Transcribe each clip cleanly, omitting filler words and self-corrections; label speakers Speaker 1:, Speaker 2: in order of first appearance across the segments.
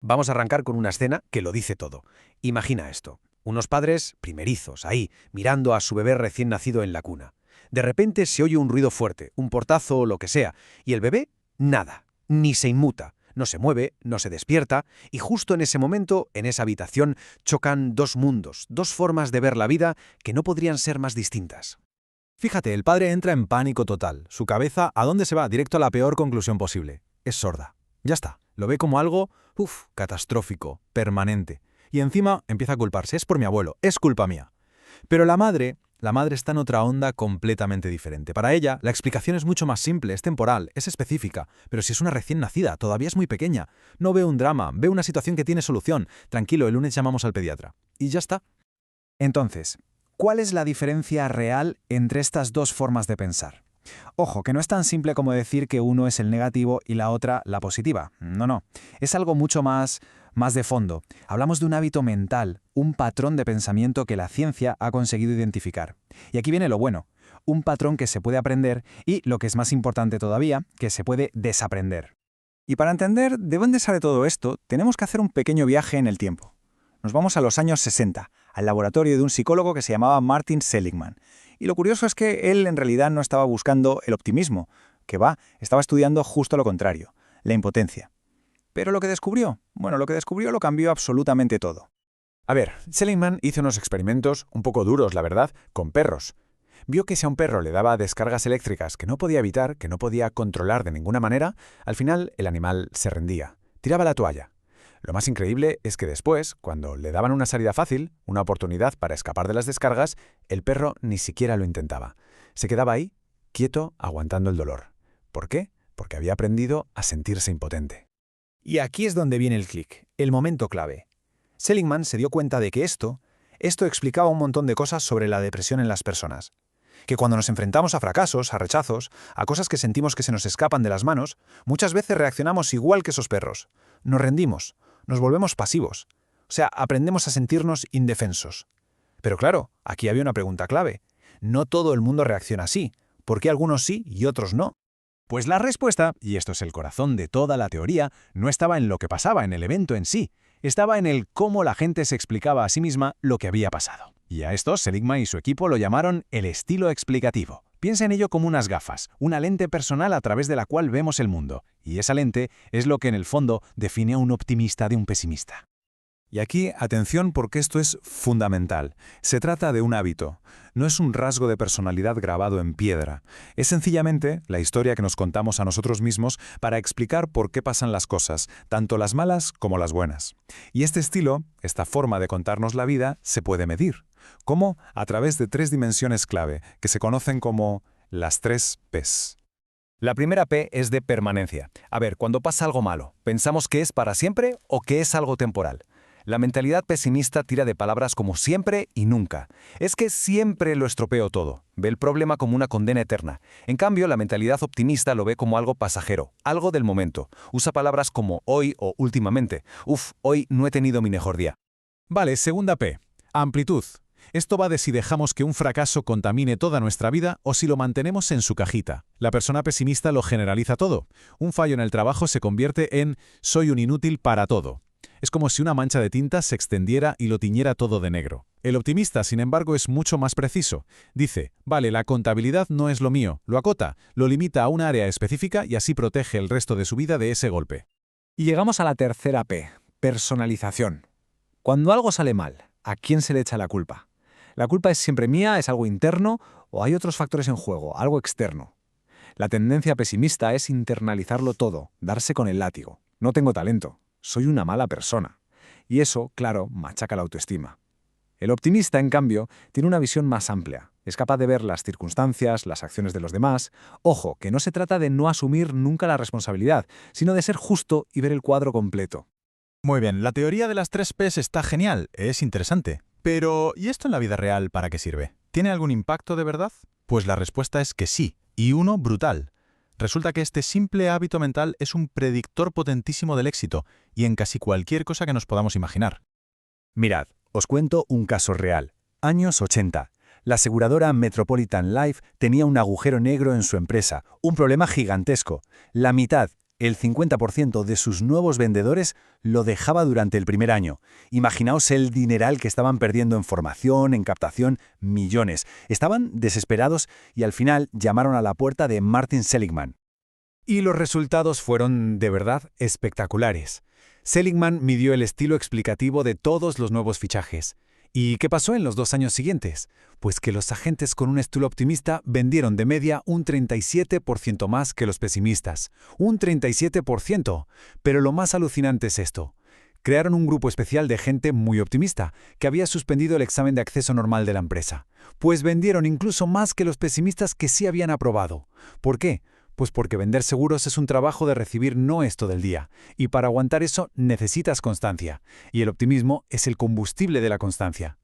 Speaker 1: Vamos a arrancar con una escena que lo dice todo. Imagina esto. Unos padres primerizos, ahí, mirando a su bebé recién nacido en la cuna. De repente se oye un ruido fuerte, un portazo o lo que sea, y el bebé, nada, ni se inmuta, no se mueve, no se despierta, y justo en ese momento, en esa habitación, chocan dos mundos, dos formas de ver la vida que no podrían ser más distintas.
Speaker 2: Fíjate, el padre entra en pánico total. Su cabeza, ¿a dónde se va? Directo a la peor conclusión posible. Es sorda. Ya está. Lo ve como algo, catastrófico, permanente. Y encima empieza a culparse. Es por mi abuelo, es culpa mía. Pero la madre está en otra onda completamente diferente. Para ella, la explicación es mucho más simple, es temporal, es específica. Pero si es una recién nacida, todavía es muy pequeña. No ve un drama, ve una situación que tiene solución. Tranquilo, el lunes llamamos al pediatra. Y ya está.
Speaker 3: Entonces, ¿cuál es la diferencia real entre estas dos formas de pensar? Ojo, que no es tan simple como decir que uno es el negativo y la otra la positiva. No. Es algo mucho más de fondo. Hablamos de un hábito mental, un patrón de pensamiento que la ciencia ha conseguido identificar. Y aquí viene lo bueno. Un patrón que se puede aprender y, lo que es más importante todavía, que se puede desaprender. Y para entender de dónde sale todo esto, tenemos que hacer un pequeño viaje en el tiempo. Nos vamos a los años 60, al laboratorio de un psicólogo que se llamaba Martin Seligman. Y lo curioso es que él en realidad no estaba buscando el optimismo, estaba estudiando justo lo contrario, la impotencia. Pero lo que descubrió, lo cambió absolutamente todo.
Speaker 4: A ver, Seligman hizo unos experimentos un poco duros, la verdad, con perros. Vio que si a un perro le daba descargas eléctricas que no podía evitar, que no podía controlar de ninguna manera, al final el animal se rendía, tiraba la toalla. Lo más increíble es que después, cuando le daban una salida fácil, una oportunidad para escapar de las descargas, el perro ni siquiera lo intentaba. Se quedaba ahí, quieto, aguantando el dolor. ¿Por qué? Porque había aprendido a sentirse impotente.
Speaker 3: Y aquí es donde viene el clic, el momento clave. Seligman se dio cuenta de que esto explicaba un montón de cosas sobre la depresión en las personas. Que cuando nos enfrentamos a fracasos, a rechazos, a cosas que sentimos que se nos escapan de las manos, muchas veces reaccionamos igual que esos perros. Nos rendimos, nos volvemos pasivos. O sea, aprendemos a sentirnos indefensos. Pero claro, aquí había una pregunta clave. No todo el mundo reacciona así. ¿Por qué algunos sí y otros no?
Speaker 2: Pues la respuesta, y esto es el corazón de toda la teoría, no estaba en lo que pasaba en el evento en sí, estaba en el cómo la gente se explicaba a sí misma lo que había pasado. Y a esto Seligman y su equipo lo llamaron el estilo explicativo. Piensa en ello como unas gafas, una lente personal a través de la cual vemos el mundo, y esa lente es lo que en el fondo define a un optimista de un pesimista.
Speaker 5: Y aquí, atención porque esto es fundamental. Se trata de un hábito. No es un rasgo de personalidad grabado en piedra. Es sencillamente la historia que nos contamos a nosotros mismos para explicar por qué pasan las cosas, tanto las malas como las buenas. Y este estilo, esta forma de contarnos la vida, se puede medir. ¿Cómo? A través de 3 dimensiones clave, que se conocen como las 3 Ps.
Speaker 1: La primera P es de permanencia. A ver, cuando pasa algo malo, ¿pensamos que es para siempre o que es algo temporal? La mentalidad pesimista tira de palabras como siempre y nunca. Es que siempre lo estropeo todo. Ve el problema como una condena eterna. En cambio, la mentalidad optimista lo ve como algo pasajero, algo del momento. Usa palabras como hoy o últimamente. Hoy no he tenido mi mejor día.
Speaker 2: Vale, segunda P. Amplitud. Esto va de si dejamos que un fracaso contamine toda nuestra vida o si lo mantenemos en su cajita. La persona pesimista lo generaliza todo. Un fallo en el trabajo se convierte en soy un inútil para todo. Es como si una mancha de tinta se extendiera y lo tiñera todo de negro. El optimista, sin embargo, es mucho más preciso. Dice, vale, la contabilidad no es lo mío, lo acota, lo limita a una área específica y así protege el resto de su vida de ese golpe.
Speaker 3: Y llegamos a la tercera P, personalización. Cuando algo sale mal, ¿a quién se le echa la culpa? ¿La culpa es siempre mía, es algo interno o hay otros factores en juego, algo externo? La tendencia pesimista es internalizarlo todo, darse con el látigo. No tengo talento. Soy una mala persona. Y eso, claro, machaca la autoestima. El optimista, en cambio, tiene una visión más amplia. Es capaz de ver las circunstancias, las acciones de los demás. Ojo, que no se trata de no asumir nunca la responsabilidad, sino de ser justo y ver el cuadro completo.
Speaker 2: Muy bien, la teoría de las 3 Ps está genial, es interesante. Pero, ¿y esto en la vida real para qué sirve? ¿Tiene algún impacto de verdad? Pues la respuesta es que sí, y uno brutal. Resulta que este simple hábito mental es un predictor potentísimo del éxito, y en casi cualquier cosa que nos podamos imaginar.
Speaker 3: Mirad, os cuento un caso real. Años 80. La aseguradora Metropolitan Life tenía un agujero negro en su empresa, un problema gigantesco. La mitad
Speaker 6: el 50% de sus nuevos vendedores lo dejaba durante el primer año. Imaginaos el dineral que estaban perdiendo en formación, en captación, millones. Estaban desesperados y al final llamaron a la puerta de Martin Seligman.
Speaker 4: Y los resultados fueron de verdad espectaculares. Seligman midió el estilo explicativo de todos los nuevos fichajes. ¿Y qué pasó en los 2 años siguientes? Pues que los agentes con un estilo optimista vendieron de media un 37% más que los pesimistas. ¡Un 37%! Pero lo más alucinante es esto. Crearon un grupo especial de gente muy optimista, que había suspendido el examen de acceso normal de la empresa. Pues vendieron incluso más que los pesimistas que sí habían aprobado. ¿Por qué? Pues porque vender seguros es un trabajo de recibir no esto del día, y para aguantar eso necesitas constancia, y el optimismo es el combustible de la constancia.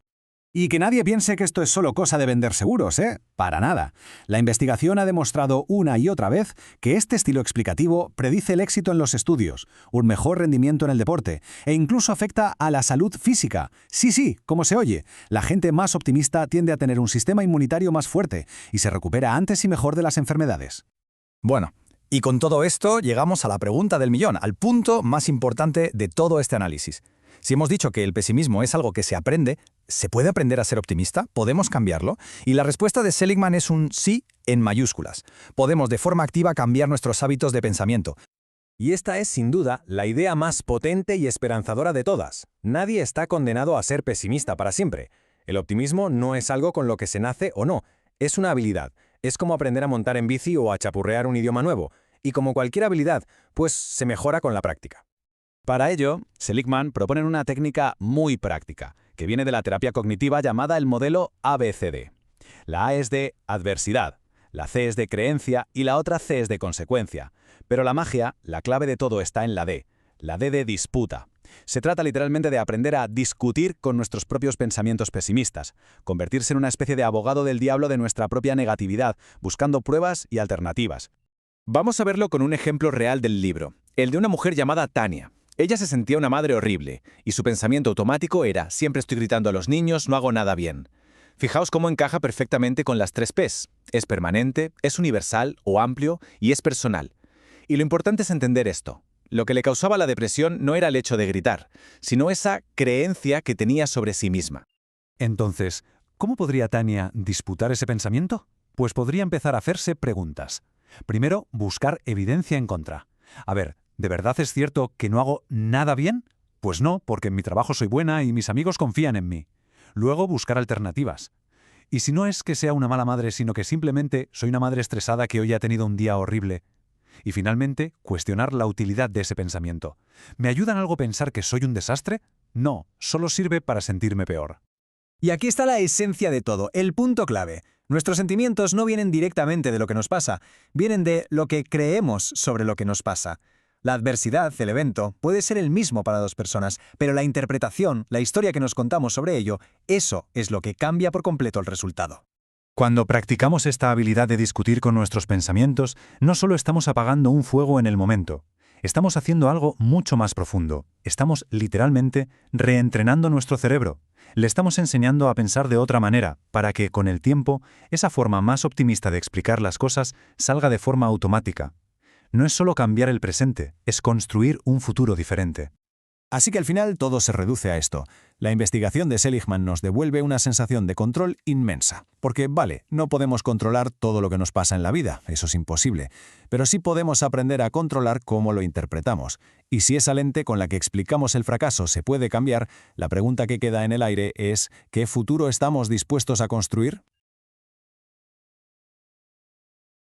Speaker 3: Y que nadie piense que esto es solo cosa de vender seguros, ¿eh? Para nada. La investigación ha demostrado una y otra vez que este estilo explicativo predice el éxito en los estudios, un mejor rendimiento en el deporte, e incluso afecta a la salud física. Sí, como se oye, la gente más optimista tiende a tener un sistema inmunitario más fuerte y se recupera antes y mejor de las enfermedades.
Speaker 6: Bueno, y con todo esto llegamos a la pregunta del millón, al punto más importante de todo este análisis. Si hemos dicho que el pesimismo es algo que se aprende, ¿se puede aprender a ser optimista? ¿Podemos cambiarlo? Y la respuesta de Seligman es un sí en mayúsculas. Podemos de forma activa cambiar nuestros hábitos de pensamiento.
Speaker 1: Y esta es, sin duda, la idea más potente y esperanzadora de todas. Nadie está condenado a ser pesimista para siempre. El optimismo no es algo con lo que se nace o no, es una habilidad. Es como aprender a montar en bici o a chapurrear un idioma nuevo. Y como cualquier habilidad, pues se mejora con la práctica.
Speaker 2: Para ello, Seligman propone una técnica muy práctica, que viene de la terapia cognitiva llamada el modelo ABCD. La A es de adversidad, la C es de creencia y la otra C es de consecuencia. Pero la magia, la clave de todo está en la D de disputa. Se trata literalmente de aprender a discutir con nuestros propios pensamientos pesimistas, convertirse en una especie de abogado del diablo de nuestra propia negatividad, buscando pruebas y alternativas. Vamos a verlo con un ejemplo real del libro, el de una mujer llamada Tania. Ella se sentía una madre horrible, y su pensamiento automático era: siempre estoy gritando a los niños, no hago nada bien. Fijaos cómo encaja perfectamente con las 3 Ps. Es permanente, es universal o amplio y es personal. Y lo importante es entender esto. Lo que le causaba la depresión no era el hecho de gritar, sino esa creencia que tenía sobre sí misma.
Speaker 5: Entonces, ¿cómo podría Tania disputar ese pensamiento? Pues podría empezar a hacerse preguntas. Primero, buscar evidencia en contra. A ver, ¿de verdad es cierto que no hago nada bien? Pues no, porque en mi trabajo soy buena y mis amigos confían en mí. Luego, buscar alternativas. Y si no es que sea una mala madre, sino que simplemente soy una madre estresada que hoy ha tenido un día horrible. Y finalmente, cuestionar la utilidad de ese pensamiento. ¿Me ayuda en algo pensar que soy un desastre? No, solo sirve para sentirme peor.
Speaker 3: Y aquí está la esencia de todo, el punto clave. Nuestros sentimientos no vienen directamente de lo que nos pasa, vienen de lo que creemos sobre lo que nos pasa. La adversidad, el evento, puede ser el mismo para 2 personas, pero la interpretación, la historia que nos contamos sobre ello, eso es lo que cambia por completo el resultado.
Speaker 5: Cuando practicamos esta habilidad de discutir con nuestros pensamientos, no solo estamos apagando un fuego en el momento, estamos haciendo algo mucho más profundo. Estamos literalmente reentrenando nuestro cerebro. Le estamos enseñando a pensar de otra manera, para que, con el tiempo, esa forma más optimista de explicar las cosas salga de forma automática. No es solo cambiar el presente, es construir un futuro diferente.
Speaker 3: Así que al final todo se reduce a esto. La investigación de Seligman nos devuelve una sensación de control inmensa. Porque, vale, no podemos controlar todo lo que nos pasa en la vida, eso es imposible. Pero sí podemos aprender a controlar cómo lo interpretamos. Y si esa lente con la que explicamos el fracaso se puede cambiar, la pregunta que queda en el aire es: ¿qué futuro estamos dispuestos a construir?